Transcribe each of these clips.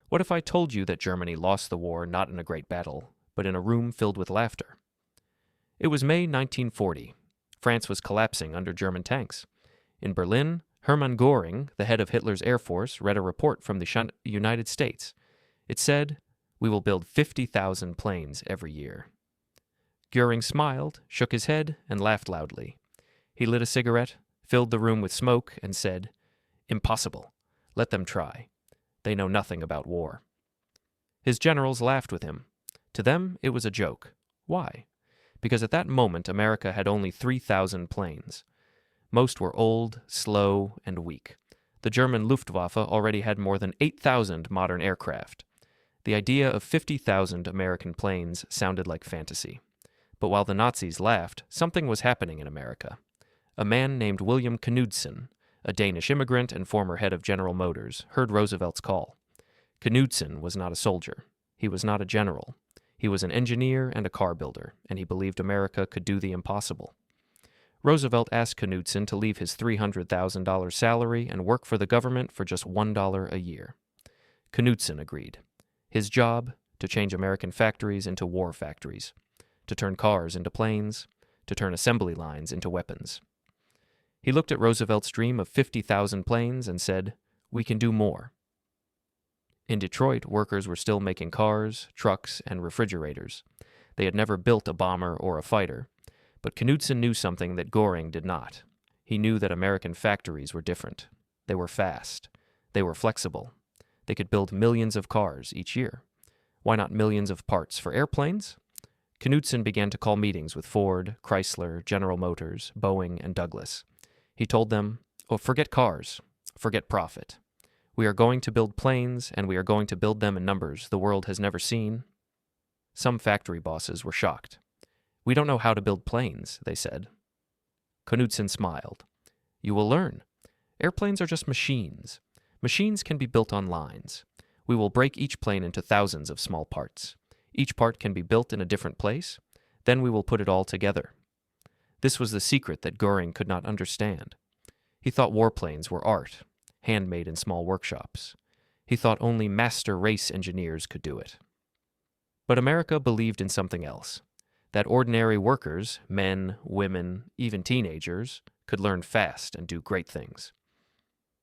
What if I told you that Germany lost the war not in a great battle, but in a room filled with laughter? It was May 1940. France was collapsing under German tanks. In Berlin, Hermann Göring, the head of Hitler's Air Force, read a report from the United States. It said, "We will build 50,000 planes every year." Göring smiled, shook his head, and laughed loudly. He lit a cigarette, filled the room with smoke, and said, "Impossible. Let them try. They know nothing about war." His generals laughed with him. To them, it was a joke. Why? Because at that moment, America had only 3,000 planes. Most were old, slow, and weak. The German Luftwaffe already had more than 8,000 modern aircraft. The idea of 50,000 American planes sounded like fantasy. But while the Nazis laughed, something was happening in America. A man named William Knudsen, a Danish immigrant and former head of General Motors, heard Roosevelt's call. Knudsen was not a soldier. He was not a general. He was an engineer and a car builder, and he believed America could do the impossible. Roosevelt asked Knudsen to leave his $300,000 salary and work for the government for just $1 a year. Knudsen agreed. His job, to change American factories into war factories, to turn cars into planes, to turn assembly lines into weapons. He looked at Roosevelt's dream of 50,000 planes and said, "We can do more." In Detroit, workers were still making cars, trucks, and refrigerators. They had never built a bomber or a fighter, but Knudsen knew something that Göring did not. He knew that American factories were different. They were fast. They were flexible. They could build millions of cars each year. Why not millions of parts for airplanes? Knudsen began to call meetings with Ford, Chrysler, General Motors, Boeing, and Douglas. He told them, "Oh, forget cars. Forget profit. We are going to build planes, and we are going to build them in numbers the world has never seen." Some factory bosses were shocked. "We don't know how to build planes," they said. Knudsen smiled. "You will learn. Airplanes are just machines. Machines can be built on lines. We will break each plane into thousands of small parts. Each part can be built in a different place. Then we will put it all together." This was the secret that Göring could not understand. He thought warplanes were art, handmade in small workshops. He thought only master race engineers could do it. But America believed in something else, that ordinary workers, men, women, even teenagers, could learn fast and do great things.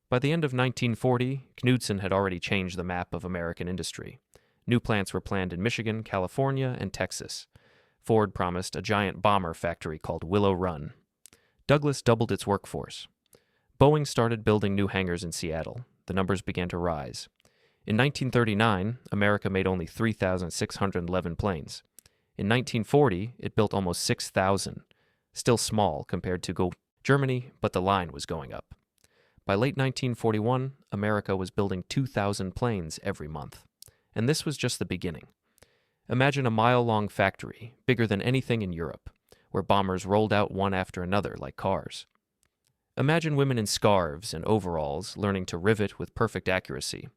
By the end of 1940, Knudsen had already changed the map of American industry. New plants were planned in Michigan, California, and Texas. Ford promised a giant bomber factory called Willow Run. Douglas doubled its workforce. Boeing started building new hangars in Seattle. The numbers began to rise. In 1939, America made only 3,611 planes. In 1940, it built almost 6,000, still small compared to Germany, but the line was going up. By late 1941, America was building 2,000 planes every month. And this was just the beginning. Imagine a mile-long factory, bigger than anything in Europe, where bombers rolled out one after another like cars. Imagine women in scarves and overalls learning to rivet with perfect accuracy.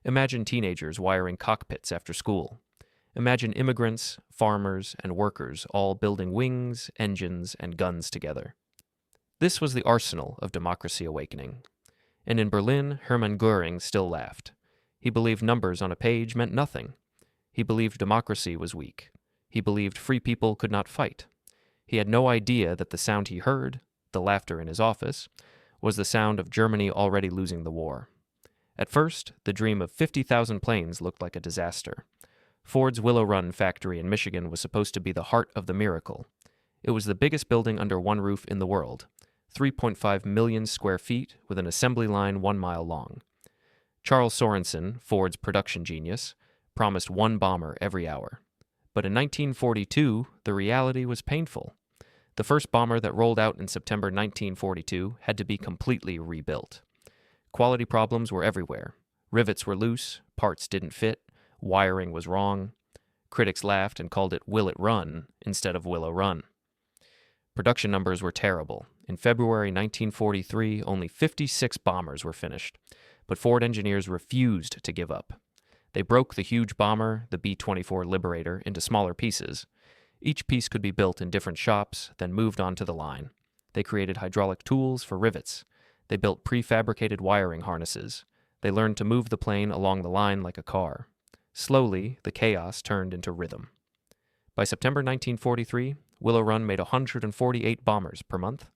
Imagine teenagers wiring cockpits after school. Imagine immigrants, farmers, and workers all building wings, engines, and guns together. This was the arsenal of democracy awakening. And in Berlin, Hermann Göring still laughed. He believed numbers on a page meant nothing. He believed democracy was weak. He believed free people could not fight. He had no idea that the sound he heard, the laughter in his office, was the sound of Germany already losing the war. At first, the dream of 50,000 planes looked like a disaster. Ford's Willow Run factory in Michigan was supposed to be the heart of the miracle. It was the biggest building under one roof in the world, 3.5 million square feet with an assembly line 1 mile long. Charles Sorensen, Ford's production genius, promised one bomber every hour. But in 1942, the reality was painful. The first bomber that rolled out in September 1942 had to be completely rebuilt. Quality problems were everywhere. Rivets were loose, parts didn't fit, wiring was wrong. Critics laughed and called it Will It Run instead of Willow Run. Production numbers were terrible. In February 1943, only 56 bombers were finished, but Ford engineers refused to give up. They broke the huge bomber, the B-24 Liberator, into smaller pieces. Each piece could be built in different shops, then moved onto the line. They created hydraulic tools for rivets. They built prefabricated wiring harnesses. They learned to move the plane along the line like a car. Slowly, the chaos turned into rhythm. By September 1943, Willow Run made 148 bombers per month.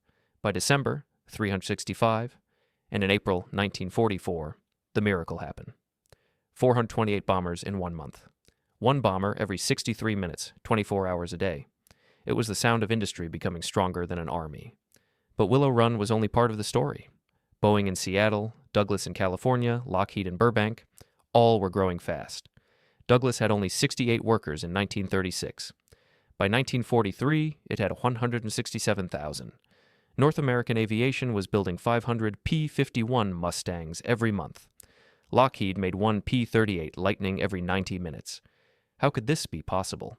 By December, 365. And in April 1944, the miracle happened. 428 bombers in 1 month. One bomber every 63 minutes, 24 hours a day. It was the sound of industry becoming stronger than an army. But Willow Run was only part of the story. Boeing in Seattle, Douglas in California, Lockheed in Burbank, all were growing fast. Douglas had only 68 workers in 1936. By 1943, it had 167,000. North American Aviation was building 500 P-51 Mustangs every month. Lockheed made one P-38 Lightning every 90 minutes. How could this be possible?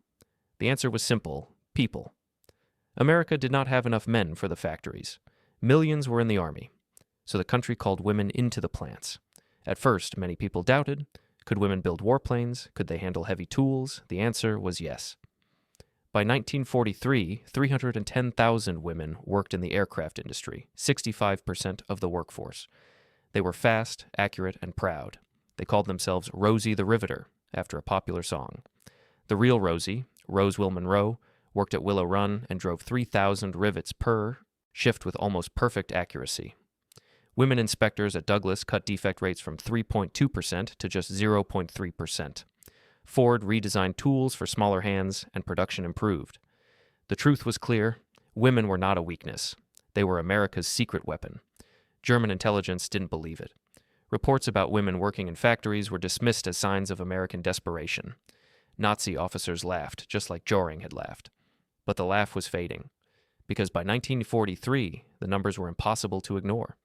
The answer was simple: people. America did not have enough men for the factories. Millions were in the army. So the country called women into the plants. At first, many people doubted. Could women build warplanes? Could they handle heavy tools? The answer was yes. By 1943, 310,000 women worked in the aircraft industry, 65% of the workforce. They were fast, accurate, and proud. They called themselves Rosie the Riveter, after a popular song. The real Rosie, Rose Will Monroe, worked at Willow Run and drove 3,000 rivets per shift with almost perfect accuracy. Women inspectors at Douglas cut defect rates from 3.2% to just 0.3%. Ford redesigned tools for smaller hands, and production improved. The truth was clear: women were not a weakness. They were America's secret weapon. German intelligence didn't believe it. Reports about women working in factories were dismissed as signs of American desperation. Nazi officers laughed, just like Göring had laughed. But the laugh was fading, because by 1943, the numbers were impossible to ignore.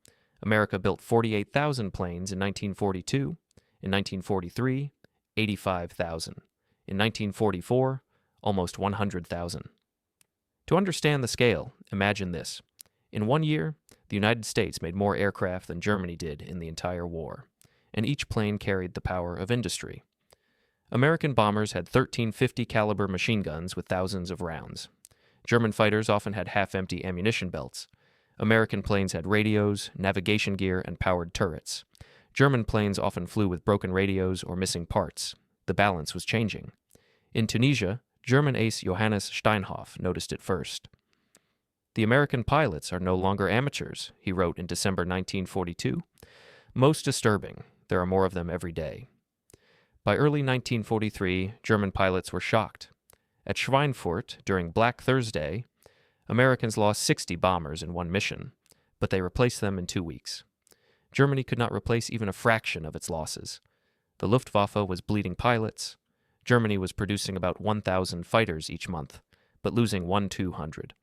America built 48,000 planes in 1942. In 1943, 85,000. In 1944, almost 100,000. To understand the scale, imagine this. In 1 year, the United States made more aircraft than Germany did in the entire war, and each plane carried the power of industry. American bombers had 1350 caliber machine guns with thousands of rounds. German fighters often had half-empty ammunition belts. American planes had radios, navigation gear, and powered turrets. German planes often flew with broken radios or missing parts. The balance was changing. In Tunisia, German ace Johannes Steinhoff noticed it first. "The American pilots are no longer amateurs," he wrote in December 1942. "Most disturbing, there are more of them every day." By early 1943, German pilots were shocked. At Schweinfurt, during Black Thursday, Americans lost 60 bombers in one mission, but they replaced them in 2 weeks. Germany could not replace even a fraction of its losses. The Luftwaffe was bleeding pilots. Germany was producing about 1,000 fighters each month, but losing 1,200.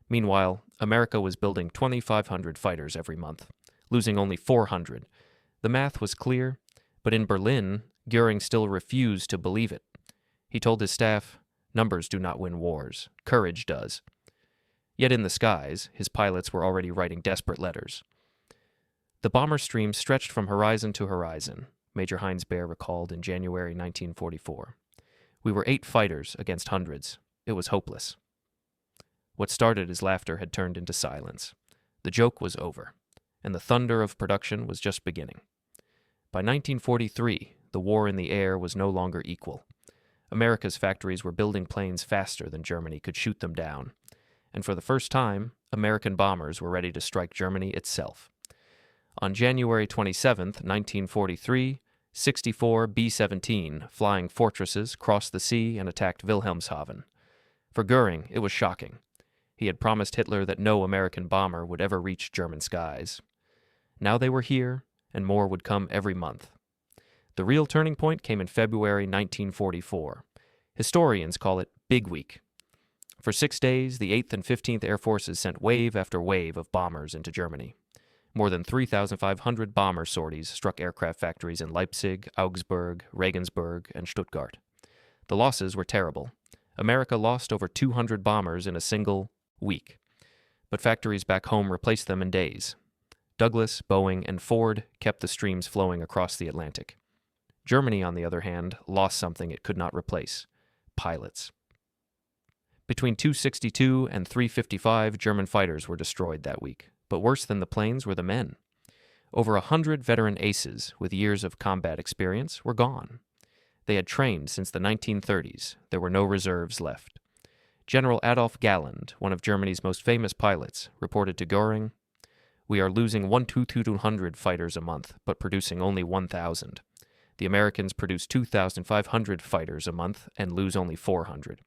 Meanwhile, America was building 2,500 fighters every month, losing only 400. The math was clear, but in Berlin, Göring still refused to believe it. He told his staff, "Numbers do not win wars. Courage does." Yet in the skies, his pilots were already writing desperate letters. The bomber stream stretched from horizon to horizon, Major Heinz Baer recalled in January 1944. "We were 8 fighters against hundreds. It was hopeless." What started as laughter had turned into silence. The joke was over, and the thunder of production was just beginning. By 1943, the war in the air was no longer equal. America's factories were building planes faster than Germany could shoot them down, and for the first time, American bombers were ready to strike Germany itself. On January 27, 1943, 64 B-17 flying fortresses crossed the sea and attacked Wilhelmshaven. For Göring, it was shocking. He had promised Hitler that no American bomber would ever reach German skies. Now they were here, and more would come every month. The real turning point came in February 1944. Historians call it Big Week. For 6 days, the 8th and 15th Air Forces sent wave after wave of bombers into Germany. More than 3,500 bomber sorties struck aircraft factories in Leipzig, Augsburg, Regensburg, and Stuttgart. The losses were terrible. America lost over 200 bombers in a single week, but factories back home replaced them in days. Douglas, Boeing, and Ford kept the streams flowing across the Atlantic. Germany, on the other hand, lost something it could not replace: pilots. Between 262 and 355 German fighters were destroyed that week, but worse than the planes were the men. Over 100 veteran aces with years of combat experience were gone. They had trained since the 1930s. There were no reserves left. General Adolf Galland, one of Germany's most famous pilots, reported to Göring, "We are losing 1,200 fighters a month, but producing only 1,000. The Americans produce 2,500 fighters a month and lose only 400.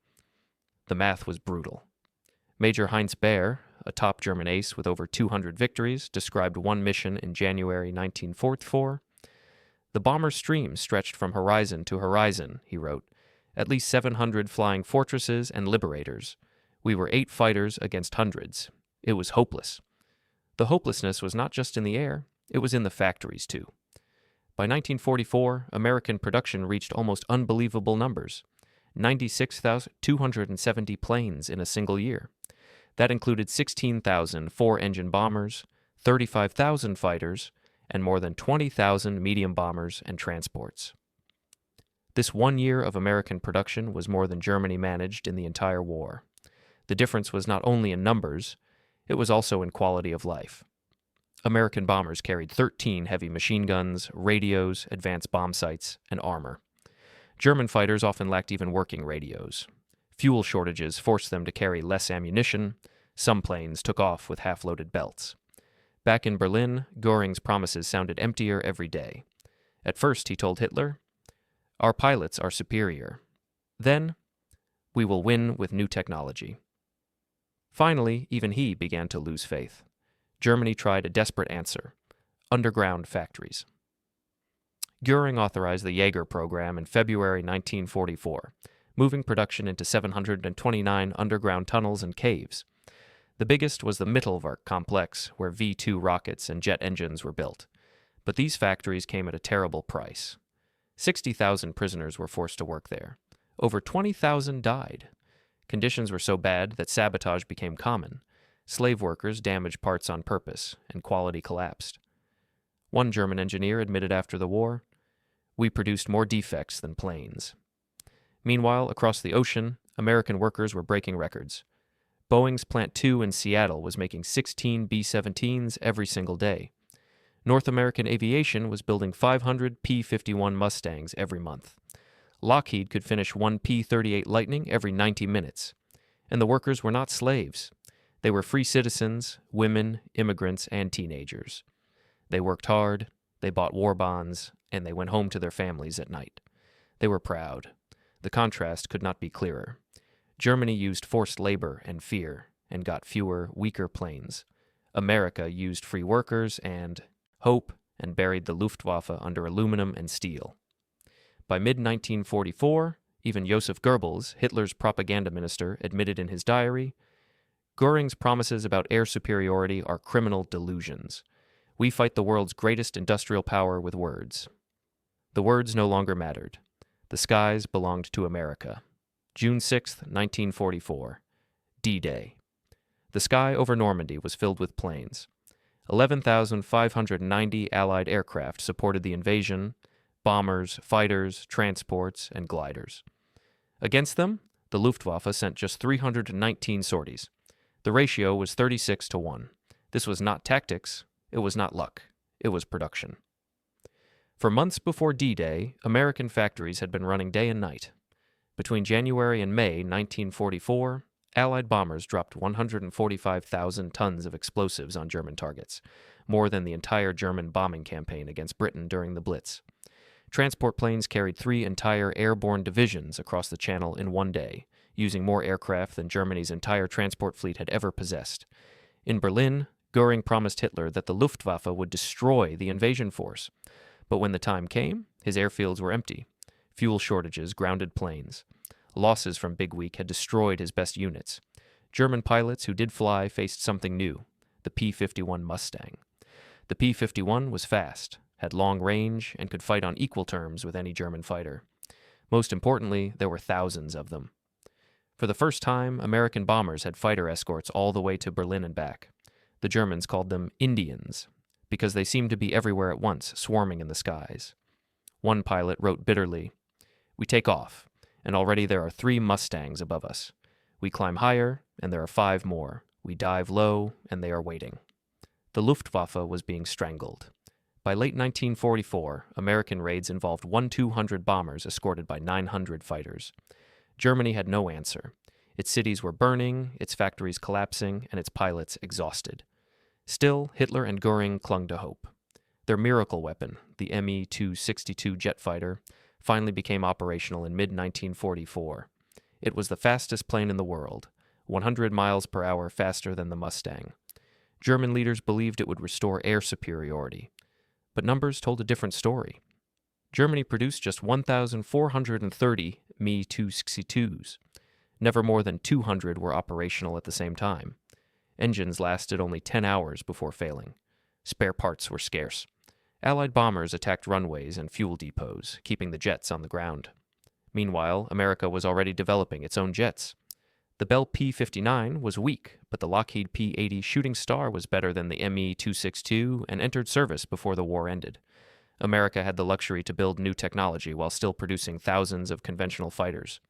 The math was brutal. Major Heinz Baer, a top German ace with over 200 victories, described one mission in January 1944. "The bomber stream stretched from horizon to horizon," he wrote. "At least 700 flying fortresses and liberators. We were 8 fighters against hundreds. It was hopeless." The hopelessness was not just in the air, it was in the factories too. By 1944, American production reached almost unbelievable numbers. 96,270 planes in a single year. That included 16,000 four-engine bombers, 35,000 fighters, and more than 20,000 medium bombers and transports. This 1 year of American production was more than Germany managed in the entire war. The difference was not only in numbers, it was also in quality of life. American bombers carried 13 heavy machine guns, radios, advanced bomb sights, and armor. German fighters often lacked even working radios. Fuel shortages forced them to carry less ammunition. Some planes took off with half-loaded belts. Back in Berlin, Göring's promises sounded emptier every day. At first, he told Hitler, "Our pilots are superior. Then, we will win with new technology." Finally, even he began to lose faith. Germany tried a desperate answer: underground factories. Göring authorized the Jaeger program in February 1944, moving production into 729 underground tunnels and caves. The biggest was the Mittelwerk complex, where V-2 rockets and jet engines were built. But these factories came at a terrible price. 60,000 prisoners were forced to work there. Over 20,000 died. Conditions were so bad that sabotage became common. Slave workers damaged parts on purpose, and quality collapsed. One German engineer admitted after the war, "We produced more defects than planes." Meanwhile, across the ocean, American workers were breaking records. Boeing's Plant 2 in Seattle was making 16 B-17s every single day. North American Aviation was building 500 P-51 Mustangs every month. Lockheed could finish one P-38 Lightning every 90 minutes. And the workers were not slaves. They were free citizens, women, immigrants, and teenagers. They worked hard, they bought war bonds, and they went home to their families at night. They were proud. The contrast could not be clearer. Germany used forced labor and fear, and got fewer, weaker planes. America used free workers and hope, and buried the Luftwaffe under aluminum and steel. By mid-1944, even Joseph Goebbels, Hitler's propaganda minister, admitted in his diary, "Göring's promises about air superiority are criminal delusions. We fight the world's greatest industrial power with words." The words no longer mattered. The skies belonged to America. June 6, 1944. D-Day. The sky over Normandy was filled with planes. 11,590 Allied aircraft supported the invasion: bombers, fighters, transports, and gliders. Against them, the Luftwaffe sent just 319 sorties. The ratio was 36-1. This was not tactics, it was not luck, it was production. For months before D-Day, American factories had been running day and night. Between January and May 1944, Allied bombers dropped 145,000 tons of explosives on German targets, more than the entire German bombing campaign against Britain during the Blitz. Transport planes carried 3 entire airborne divisions across the Channel in one day, using more aircraft than Germany's entire transport fleet had ever possessed. In Berlin, Göring promised Hitler that the Luftwaffe would destroy the invasion force. But when the time came, his airfields were empty. Fuel shortages grounded planes. Losses from Big Week had destroyed his best units. German pilots who did fly faced something new: the P-51 Mustang. The P-51 was fast, had long range, and could fight on equal terms with any German fighter. Most importantly, there were thousands of them. For the first time, American bombers had fighter escorts all the way to Berlin and back. The Germans called them Indians, because they seemed to be everywhere at once, swarming in the skies. One pilot wrote bitterly, "We take off, and already there are 3 Mustangs above us. We climb higher, and there are 5 more. We dive low, and they are waiting." The Luftwaffe was being strangled. By late 1944, American raids involved 1,200 bombers escorted by 900 fighters. Germany had no answer. Its cities were burning, its factories collapsing, and its pilots exhausted. Still, Hitler and Göring clung to hope. Their miracle weapon, the Me-262 jet fighter, finally became operational in mid-1944. It was the fastest plane in the world, 100 miles per hour faster than the Mustang. German leaders believed it would restore air superiority. But numbers told a different story. Germany produced just 1,430 Me-262s. Never more than 200 were operational at the same time. Engines lasted only 10 hours before failing. Spare parts were scarce. Allied bombers attacked runways and fuel depots, keeping the jets on the ground. Meanwhile, America was already developing its own jets. The Bell P-59 was weak, but the Lockheed P-80 Shooting Star was better than the Me-262 and entered service before the war ended. America had the luxury to build new technology while still producing thousands of conventional fighters.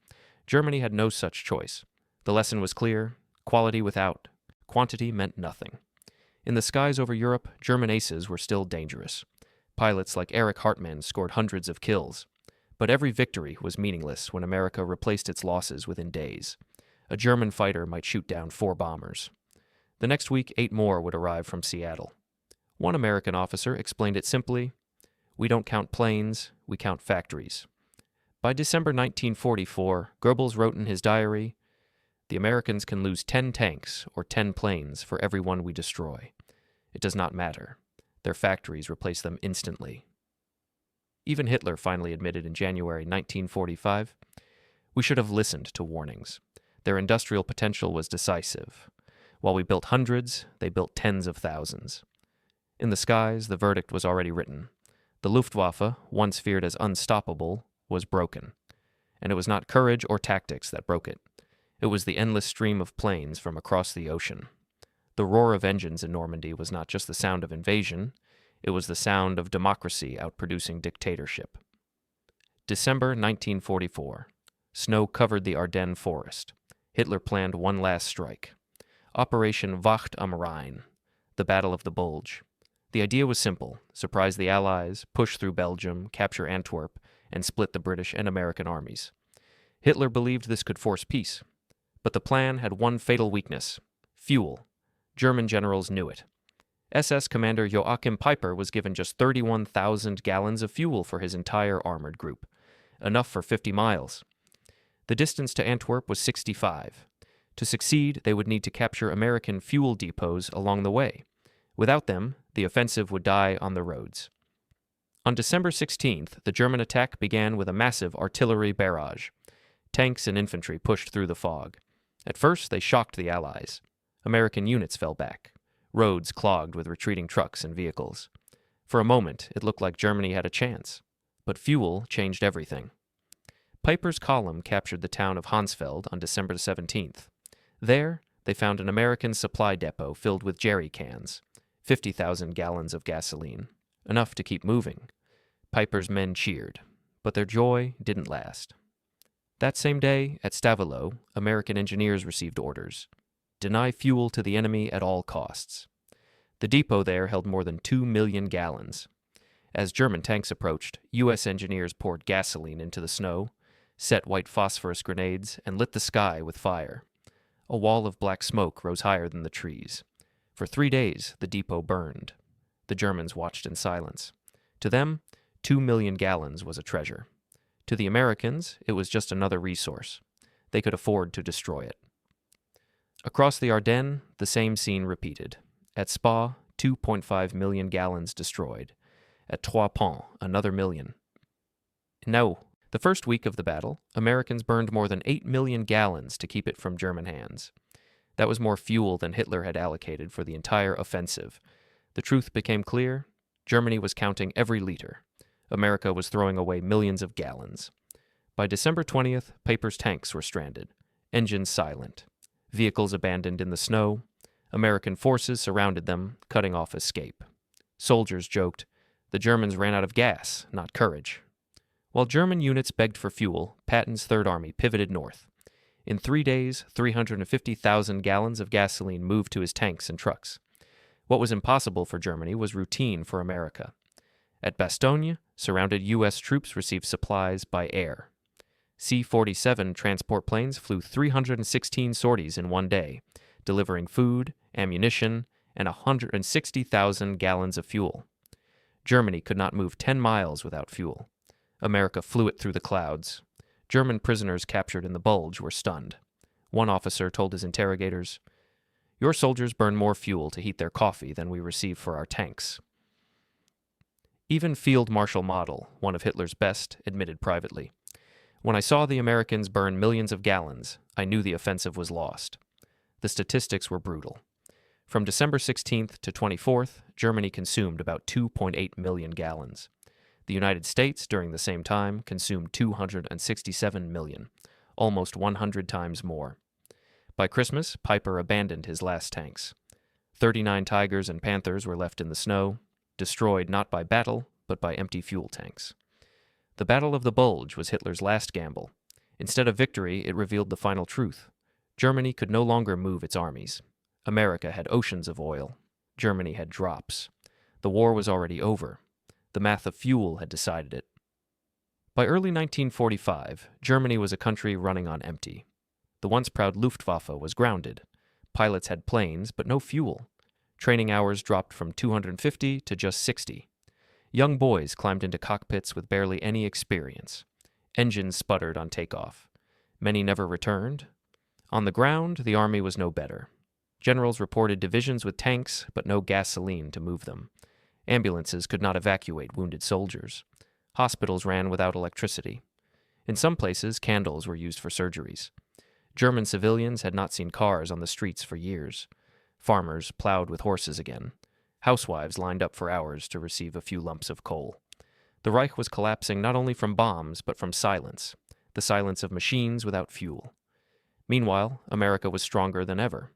Germany had no such choice. The lesson was clear: quality without quantity meant nothing. In the skies over Europe, German aces were still dangerous. Pilots like Erich Hartmann scored hundreds of kills. But every victory was meaningless when America replaced its losses within days. A German fighter might shoot down 4 bombers. The next week, 8 more would arrive from Seattle. One American officer explained it simply: "We don't count planes, we count factories." By December 1944, Goebbels wrote in his diary, "The Americans can lose 10 tanks or 10 planes for every one we destroy. It does not matter. Their factories replace them instantly." Even Hitler finally admitted in January 1945, "We should have listened to warnings. Their industrial potential was decisive. While we built hundreds, they built tens of thousands." In the skies, the verdict was already written. The Luftwaffe, once feared as unstoppable, was broken. And it was not courage or tactics that broke it. It was the endless stream of planes from across the ocean. The roar of engines in Normandy was not just the sound of invasion, it was the sound of democracy outproducing dictatorship. December 1944. Snow covered the Ardennes forest. Hitler planned one last strike. Operation Wacht am Rhein, the Battle of the Bulge. The idea was simple: surprise the Allies, push through Belgium, capture Antwerp, and split the British and American armies. Hitler believed this could force peace. But the plan had one fatal weakness: fuel. German generals knew it. SS Commander Joachim Peiper was given just 31,000 gallons of fuel for his entire armored group, enough for 50 miles. The distance to Antwerp was 65. To succeed, they would need to capture American fuel depots along the way. Without them, the offensive would die on the roads. On December 16th, the German attack began with a massive artillery barrage. Tanks and infantry pushed through the fog. At first, they shocked the Allies. American units fell back. Roads clogged with retreating trucks and vehicles. For a moment, it looked like Germany had a chance. But fuel changed everything. Peiper's column captured the town of Hansfeld on December 17th. There, they found an American supply depot filled with jerry cans, 50,000 gallons of gasoline, enough to keep moving. Peiper's men cheered, but their joy didn't last. That same day, at Stavelot, American engineers received orders: deny fuel to the enemy at all costs. The depot there held more than 2 million gallons. As German tanks approached, U.S. engineers poured gasoline into the snow, set white phosphorus grenades, and lit the sky with fire. A wall of black smoke rose higher than the trees. For 3 days, the depot burned. The Germans watched in silence. To them, 2 million gallons was a treasure. To the Americans, it was just another resource. They could afford to destroy it. Across the Ardennes, the same scene repeated. At Spa, 2.5 million gallons destroyed. At Trois Ponts, another million. No, the first week of the battle, Americans burned more than 8 million gallons to keep it from German hands. That was more fuel than Hitler had allocated for the entire offensive. The truth became clear: Germany was counting every liter. America was throwing away millions of gallons. By December 20th, Peiper's tanks were stranded, engines silent, vehicles abandoned in the snow. American forces surrounded them, cutting off escape. Soldiers joked, "The Germans ran out of gas, not courage." While German units begged for fuel, Patton's Third Army pivoted north. In 3 days, 350,000 gallons of gasoline moved to his tanks and trucks. What was impossible for Germany was routine for America. At Bastogne, surrounded U.S. troops received supplies by air. C-47 transport planes flew 316 sorties in one day, delivering food, ammunition, and 160,000 gallons of fuel. Germany could not move 10 miles without fuel. America flew it through the clouds. German prisoners captured in the Bulge were stunned. One officer told his interrogators, "Your soldiers burn more fuel to heat their coffee than we receive for our tanks." Even Field Marshal Model, one of Hitler's best, admitted privately, "When I saw the Americans burn millions of gallons, I knew the offensive was lost." The statistics were brutal. From December 16th to 24th, Germany consumed about 2.8 million gallons. The United States, during the same time, consumed 267 million, almost 100 times more. By Christmas, Piper abandoned his last tanks. 39 Tigers and Panthers were left in the snow, destroyed not by battle, but by empty fuel tanks. The Battle of the Bulge was Hitler's last gamble. Instead of victory, it revealed the final truth. Germany could no longer move its armies. America had oceans of oil. Germany had drops. The war was already over. The math of fuel had decided it. By early 1945, Germany was a country running on empty. The once proud Luftwaffe was grounded. Pilots had planes, but no fuel. Training hours dropped from 250 to just 60. Young boys climbed into cockpits with barely any experience. Engines sputtered on takeoff. Many never returned. On the ground, the army was no better. Generals reported divisions with tanks, but no gasoline to move them. Ambulances could not evacuate wounded soldiers. Hospitals ran without electricity. In some places, candles were used for surgeries. German civilians had not seen cars on the streets for years. Farmers plowed with horses again. Housewives lined up for hours to receive a few lumps of coal. The Reich was collapsing not only from bombs, but from silence, the silence of machines without fuel. Meanwhile, America was stronger than ever.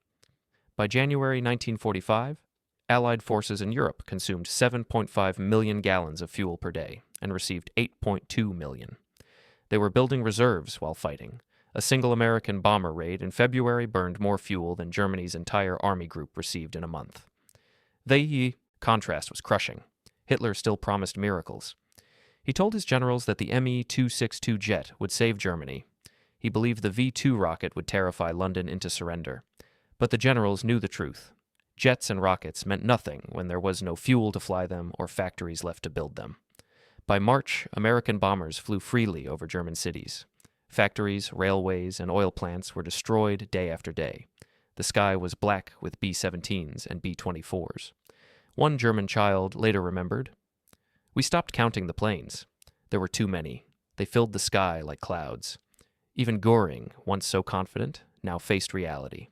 By January 1945, Allied forces in Europe consumed 7.5 million gallons of fuel per day and received 8.2 million. They were building reserves while fighting. A single American bomber raid in February burned more fuel than Germany's entire army group received in a month. The contrast was crushing. Hitler still promised miracles. He told his generals that the Me-262 jet would save Germany. He believed the V-2 rocket would terrify London into surrender. But the generals knew the truth. Jets and rockets meant nothing when there was no fuel to fly them or factories left to build them. By March, American bombers flew freely over German cities. Factories, railways, and oil plants were destroyed day after day. The sky was black with B-17s and B-24s. One German child later remembered, "We stopped counting the planes. There were too many. They filled the sky like clouds." Even Göring, once so confident, now faced reality.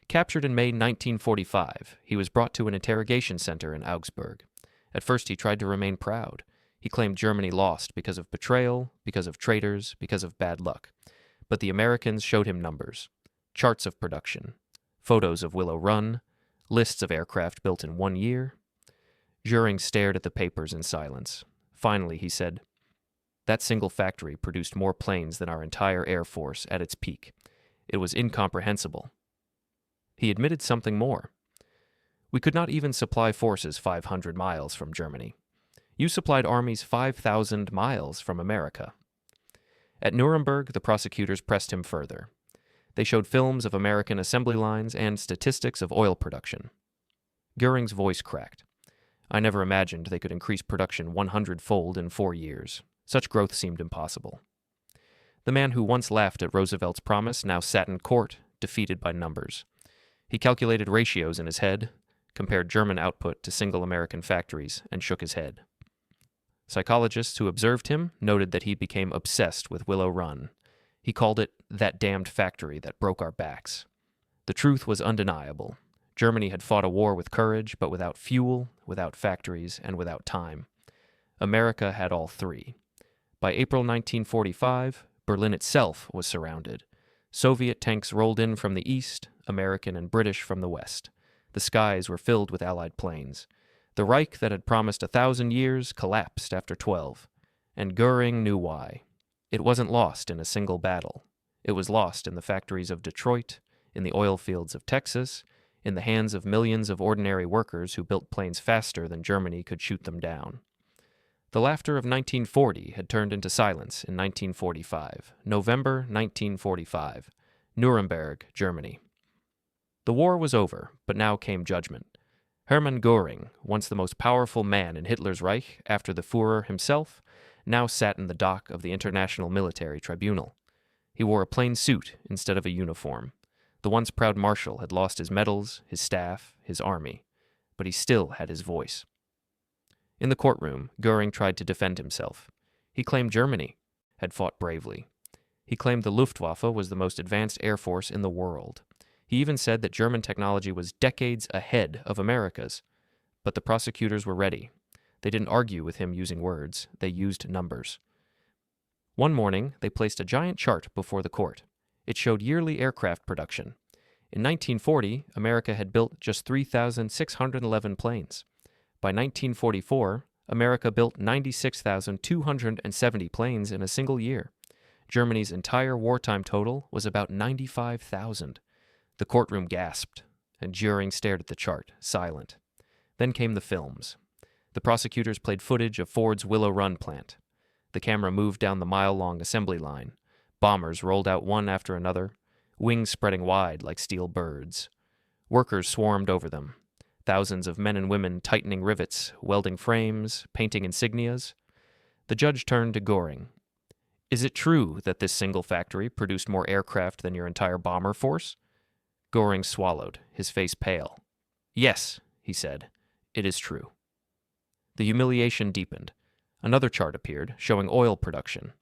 Captured in May 1945, he was brought to an interrogation center in Augsburg. At first he tried to remain proud. He claimed Germany lost because of betrayal, because of traitors, because of bad luck. But the Americans showed him numbers, charts of production, photos of Willow Run, lists of aircraft built in 1 year. Göring stared at the papers in silence. Finally, he said, "That single factory produced more planes than our entire Air Force at its peak. It was incomprehensible." He admitted something more. "We could not even supply forces 500 miles from Germany. You supplied armies 5,000 miles from America." At Nuremberg, the prosecutors pressed him further. They showed films of American assembly lines and statistics of oil production. Göring's voice cracked. "I never imagined they could increase production 100-fold in 4 years. Such growth seemed impossible." The man who once laughed at Roosevelt's promise now sat in court, defeated by numbers. He calculated ratios in his head, compared German output to single American factories, and shook his head. Psychologists who observed him noted that he became obsessed with Willow Run. He called it "that damned factory that broke our backs." The truth was undeniable. Germany had fought a war with courage, but without fuel, without factories, and without time. America had all three. By April 1945, Berlin itself was surrounded. Soviet tanks rolled in from the east, American and British from the west. The skies were filled with Allied planes. The Reich that had promised 1,000 years collapsed after 12. And Göring knew why. It wasn't lost in a single battle. It was lost in the factories of Detroit, in the oil fields of Texas, in the hands of millions of ordinary workers who built planes faster than Germany could shoot them down. The laughter of 1940 had turned into silence in 1945, November 1945, Nuremberg, Germany. The war was over, but now came judgment. Hermann Göring, once the most powerful man in Hitler's Reich after the Führer himself, now sat in the dock of the International Military Tribunal. He wore a plain suit instead of a uniform. The once proud marshal had lost his medals, his staff, his army, but he still had his voice. In the courtroom, Göring tried to defend himself. He claimed Germany had fought bravely. He claimed the Luftwaffe was the most advanced air force in the world. He even said that German technology was decades ahead of America's. But the prosecutors were ready. They didn't argue with him using words. They used numbers. One morning, they placed a giant chart before the court. It showed yearly aircraft production. In 1940, America had built just 3,611 planes. By 1944, America built 96,270 planes in a single year. Germany's entire wartime total was about 95,000. The courtroom gasped, and Göring stared at the chart, silent. Then came the films. The prosecutors played footage of Ford's Willow Run plant. The camera moved down the mile-long assembly line. Bombers rolled out one after another, wings spreading wide like steel birds. Workers swarmed over them. Thousands of men and women tightening rivets, welding frames, painting insignias. The judge turned to Göring. Is it true that this single factory produced more aircraft than your entire bomber force? Göring swallowed, his face pale. Yes, he said, it is true. The humiliation deepened. Another chart appeared, showing oil production.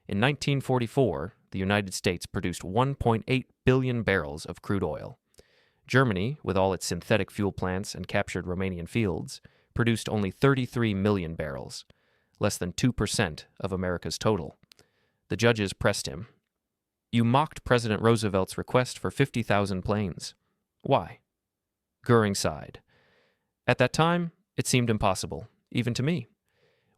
In 1944, the United States produced 1.8 billion barrels of crude oil. Germany, with all its synthetic fuel plants and captured Romanian fields, produced only 33 million barrels, less than 2% of America's total. The judges pressed him. You mocked President Roosevelt's request for 50,000 planes. Why? Göring sighed. At that time, it seemed impossible, even to me.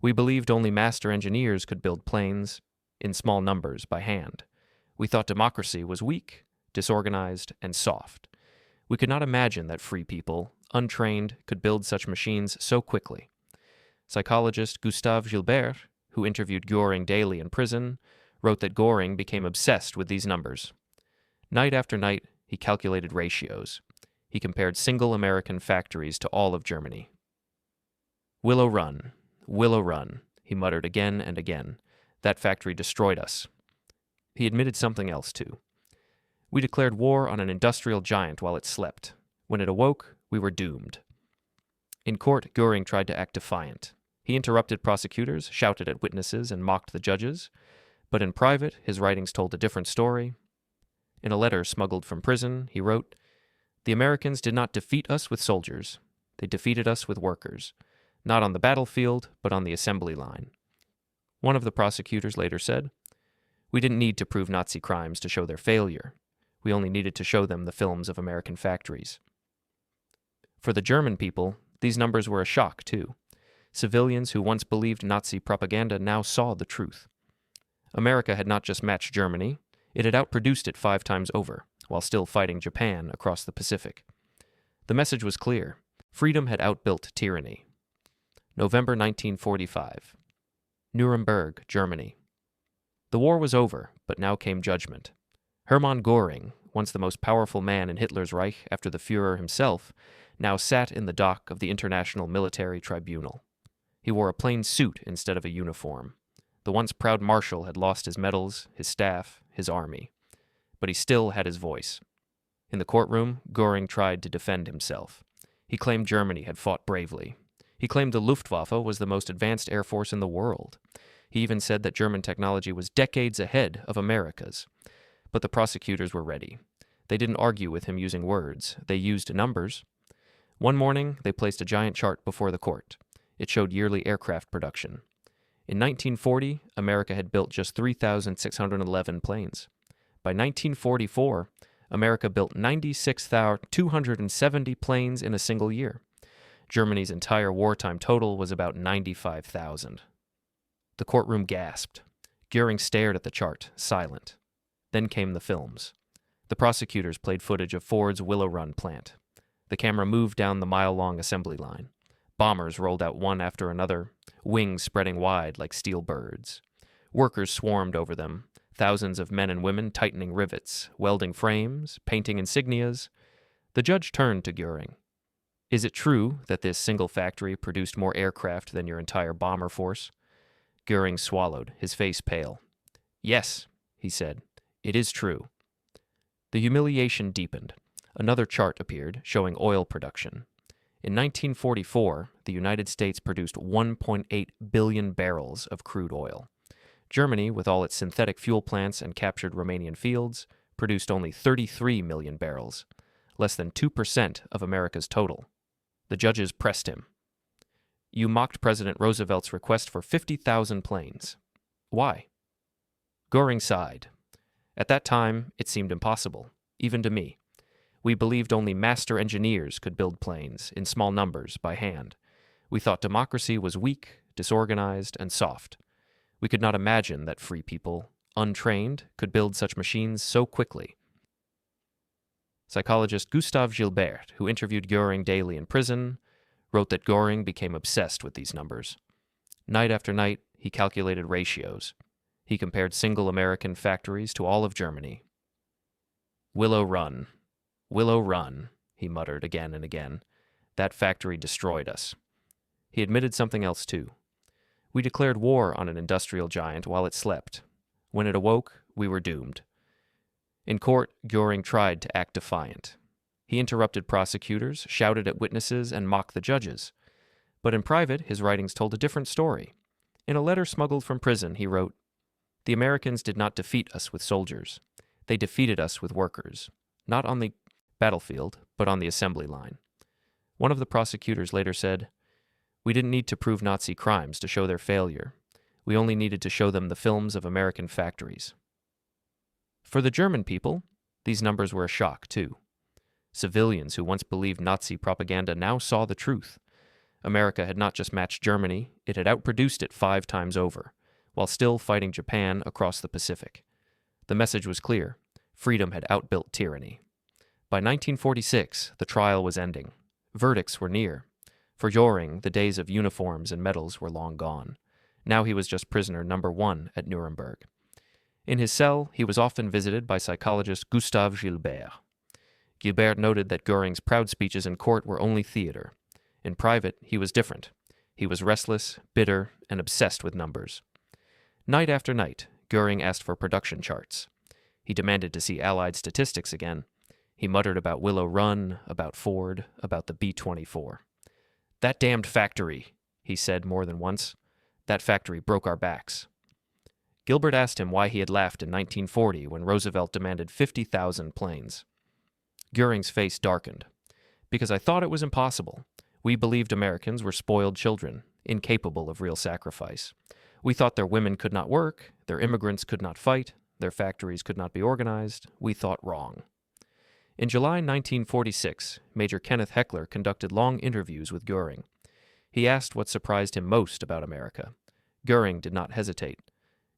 We believed only master engineers could build planes in small numbers by hand. We thought democracy was weak, disorganized, and soft. We could not imagine that free people, untrained, could build such machines so quickly. Psychologist Gustave Gilbert, who interviewed Göring daily in prison, wrote that Göring became obsessed with these numbers. Night after night, he calculated ratios. He compared single American factories to all of Germany. Willow Run, he muttered again and again. That factory destroyed us. He admitted something else, too. We declared war on an industrial giant while it slept. When it awoke, we were doomed. In court, Göring tried to act defiant. He interrupted prosecutors, shouted at witnesses, and mocked the judges. But in private, his writings told a different story. In a letter smuggled from prison, he wrote, "The Americans did not defeat us with soldiers. They defeated us with workers. Not on the battlefield, but on the assembly line." One of the prosecutors later said, "We didn't need to prove Nazi crimes to show their failure. We only needed to show them the films of American factories." For the German people, these numbers were a shock, too. Civilians who once believed Nazi propaganda now saw the truth. America had not just matched Germany, it had outproduced it 5 times over, while still fighting Japan across the Pacific. The message was clear. Freedom had outbuilt tyranny. November 1945. Nuremberg, Germany. The war was over, but now came judgment. Hermann Göring, once the most powerful man in Hitler's Reich after the Führer himself, now sat in the dock of the International Military Tribunal. He wore a plain suit instead of a uniform. The once proud marshal had lost his medals, his staff, his army. But he still had his voice. In the courtroom, Göring tried to defend himself. He claimed Germany had fought bravely. He claimed the Luftwaffe was the most advanced air force in the world. He even said that German technology was decades ahead of America's. But the prosecutors were ready. They didn't argue with him using words. They used numbers. One morning, they placed a giant chart before the court. It showed yearly aircraft production. In 1940, America had built just 3,611 planes. By 1944, America built 96,270 planes in a single year. Germany's entire wartime total was about 95,000. The courtroom gasped. Göring stared at the chart, silent. Then came the films. The prosecutors played footage of Ford's Willow Run plant. The camera moved down the mile-long assembly line. Bombers rolled out one after another, wings spreading wide like steel birds. Workers swarmed over them, thousands of men and women tightening rivets, welding frames, painting insignias. The judge turned to Göring. Is it true that this single factory produced more aircraft than your entire bomber force? Göring swallowed, his face pale. Yes, he said, it is true. The humiliation deepened. Another chart appeared showing oil production. In 1944, the United States produced 1.8 billion barrels of crude oil. Germany, with all its synthetic fuel plants and captured Romanian fields, produced only 33 million barrels, less than 2% of America's total. The judges pressed him. You mocked President Roosevelt's request for 50,000 planes. Why? Göring sighed. At that time, it seemed impossible, even to me. We believed only master engineers could build planes, in small numbers, by hand. We thought democracy was weak, disorganized, and soft. We could not imagine that free people, untrained, could build such machines so quickly. Psychologist Gustav Gilbert, who interviewed Göring daily in prison, wrote that Göring became obsessed with these numbers. Night after night, he calculated ratios. He compared single American factories to all of Germany. Willow Run. Willow Run, he muttered again and again. That factory destroyed us. He admitted something else, too. We declared war on an industrial giant while it slept. When it awoke, we were doomed. In court, Göring tried to act defiant. He interrupted prosecutors, shouted at witnesses, and mocked the judges. But in private, his writings told a different story. In a letter smuggled from prison, he wrote, "The Americans did not defeat us with soldiers. They defeated us with workers, not on the battlefield, but on the assembly line." One of the prosecutors later said, "We didn't need to prove Nazi crimes to show their failure. We only needed to show them the films of American factories." For the German people, these numbers were a shock, too. Civilians who once believed Nazi propaganda now saw the truth. America had not just matched Germany, it had outproduced it 5 times over, while still fighting Japan across the Pacific. The message was clear. Freedom had outbuilt tyranny. By 1946, the trial was ending. Verdicts were near. For Göring, the days of uniforms and medals were long gone. Now he was just prisoner number 1 at Nuremberg. In his cell, he was often visited by psychologist Gustav Gilbert. Gilbert noted that Göring's proud speeches in court were only theater. In private, he was different. He was restless, bitter, and obsessed with numbers. Night after night, Göring asked for production charts. He demanded to see Allied statistics again. He muttered about Willow Run, about Ford, about the B-24. "That damned factory," he said more than once. "That factory broke our backs." Gilbert asked him why he had laughed in 1940 when Roosevelt demanded 50,000 planes. Göring's face darkened. "Because I thought it was impossible. We believed Americans were spoiled children, incapable of real sacrifice. We thought their women could not work, their immigrants could not fight, their factories could not be organized. We thought wrong." In July 1946, Major Kenneth Heckler conducted long interviews with Göring. He asked what surprised him most about America. Göring did not hesitate.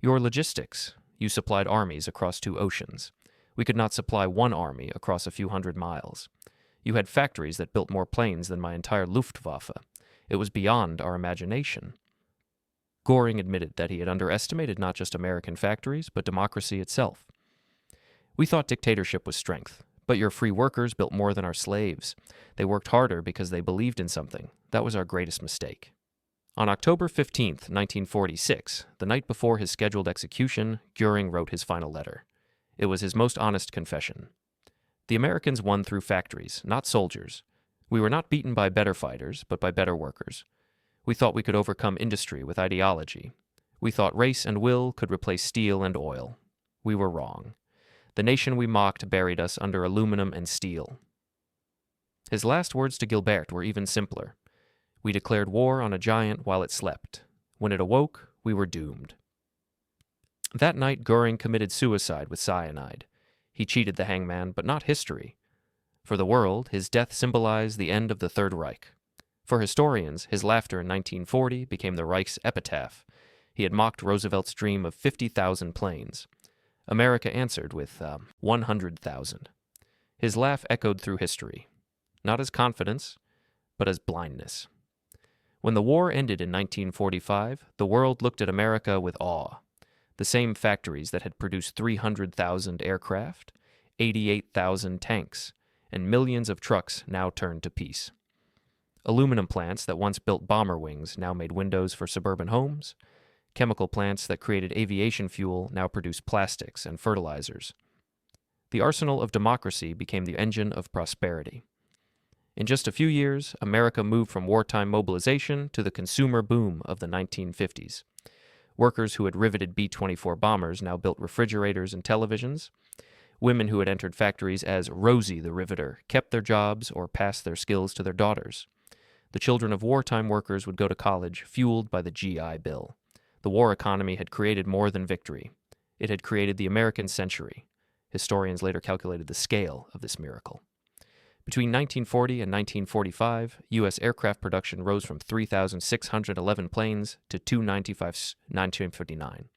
"Your logistics. You supplied armies across 2 oceans. We could not supply one army across a few hundred miles. You had factories that built more planes than my entire Luftwaffe. It was beyond our imagination." Göring admitted that he had underestimated not just American factories, but democracy itself. "We thought dictatorship was strength, but your free workers built more than our slaves. They worked harder because they believed in something. That was our greatest mistake." On October 15, 1946, the night before his scheduled execution, Göring wrote his final letter. It was his most honest confession. "The Americans won through factories, not soldiers. We were not beaten by better fighters, but by better workers. We thought we could overcome industry with ideology. We thought race and will could replace steel and oil. We were wrong. The nation we mocked buried us under aluminum and steel." His last words to Gilbert were even simpler. "We declared war on a giant while it slept. When it awoke, we were doomed." That night, Göring committed suicide with cyanide. He cheated the hangman, but not history. For the world, his death symbolized the end of the Third Reich. For historians, his laughter in 1940 became the Reich's epitaph. He had mocked Roosevelt's dream of 50,000 planes. America answered with 100,000. His laugh echoed through history, not as confidence, but as blindness. When the war ended in 1945, the world looked at America with awe. The same factories that had produced 300,000 aircraft, 88,000 tanks, and millions of trucks now turned to peace. Aluminum plants that once built bomber wings now made windows for suburban homes. Chemical plants that created aviation fuel now produce plastics and fertilizers. The arsenal of democracy became the engine of prosperity. In just a few years, America moved from wartime mobilization to the consumer boom of the 1950s. Workers who had riveted B-24 bombers now built refrigerators and televisions. Women who had entered factories as Rosie the Riveter kept their jobs or passed their skills to their daughters. The children of wartime workers would go to college, fueled by the GI Bill. The war economy had created more than victory. It had created the American century. Historians later calculated the scale of this miracle. Between 1940 and 1945, U.S. aircraft production rose from 3,611 planes to 295 in 1959.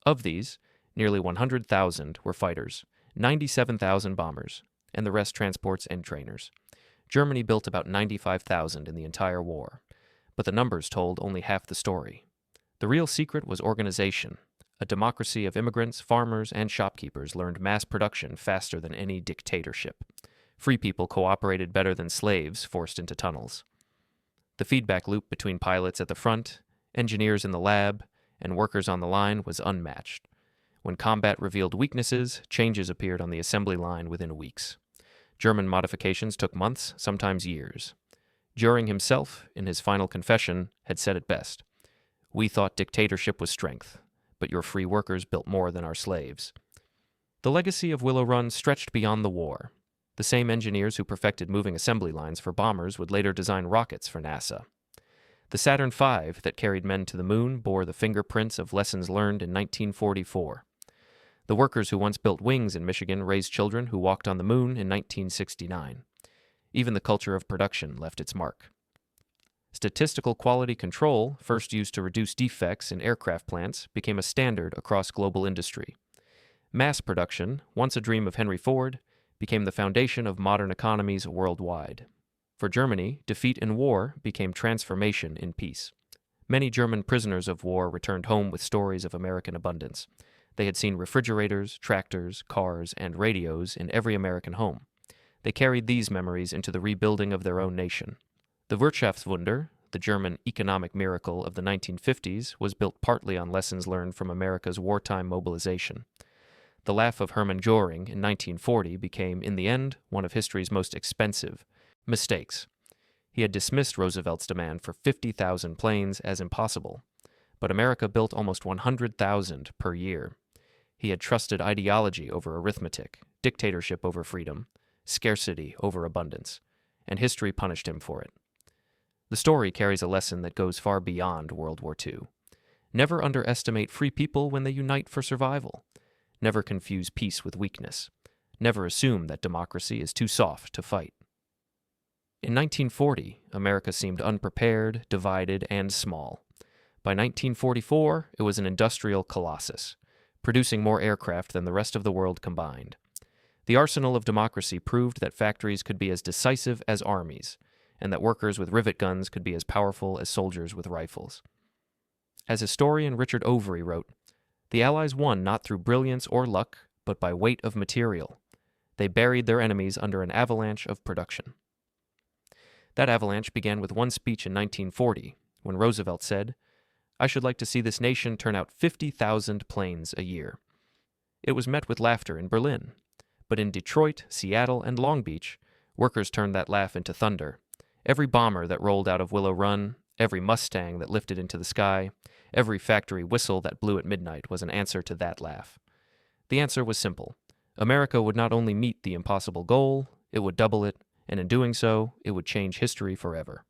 Of these, nearly 100,000 were fighters, 97,000 bombers, and the rest transports and trainers. Germany built about 95,000 in the entire war, but the numbers told only half the story. The real secret was organization. A democracy of immigrants, farmers, and shopkeepers learned mass production faster than any dictatorship. Free people cooperated better than slaves forced into tunnels. The feedback loop between pilots at the front, engineers in the lab, and workers on the line was unmatched. When combat revealed weaknesses, changes appeared on the assembly line within weeks. German modifications took months, sometimes years. Göring himself, in his final confession, had said it best. "We thought dictatorship was strength, but your free workers built more than our slaves." The legacy of Willow Run stretched beyond the war. The same engineers who perfected moving assembly lines for bombers would later design rockets for NASA. The Saturn V that carried men to the moon bore the fingerprints of lessons learned in 1944. The workers who once built wings in Michigan raised children who walked on the moon in 1969. Even the culture of production left its mark. Statistical quality control, first used to reduce defects in aircraft plants, became a standard across global industry. Mass production, once a dream of Henry Ford, became the foundation of modern economies worldwide. For Germany, defeat in war became transformation in peace. Many German prisoners of war returned home with stories of American abundance. They had seen refrigerators, tractors, cars, and radios in every American home. They carried these memories into the rebuilding of their own nation. The Wirtschaftswunder, the German economic miracle of the 1950s, was built partly on lessons learned from America's wartime mobilization. The laugh of Hermann Göring in 1940 became, in the end, one of history's most expensive mistakes. He had dismissed Roosevelt's demand for 50,000 planes as impossible, but America built almost 100,000 per year. He had trusted ideology over arithmetic, dictatorship over freedom, scarcity over abundance, and history punished him for it. The story carries a lesson that goes far beyond World War II. Never underestimate free people when they unite for survival. Never confuse peace with weakness. Never assume that democracy is too soft to fight. In 1940, America seemed unprepared, divided, and small. By 1944, it was an industrial colossus, producing more aircraft than the rest of the world combined. The arsenal of democracy proved that factories could be as decisive as armies, and that workers with rivet guns could be as powerful as soldiers with rifles. As historian Richard Overy wrote, "The Allies won not through brilliance or luck, but by weight of material. They buried their enemies under an avalanche of production." That avalanche began with one speech in 1940, when Roosevelt said, "I should like to see this nation turn out 50,000 planes a year." It was met with laughter in Berlin, but in Detroit, Seattle, and Long Beach, workers turned that laugh into thunder. Every bomber that rolled out of Willow Run, every Mustang that lifted into the sky, every factory whistle that blew at midnight was an answer to that laugh. The answer was simple. America would not only meet the impossible goal, it would double it, and in doing so, it would change history forever.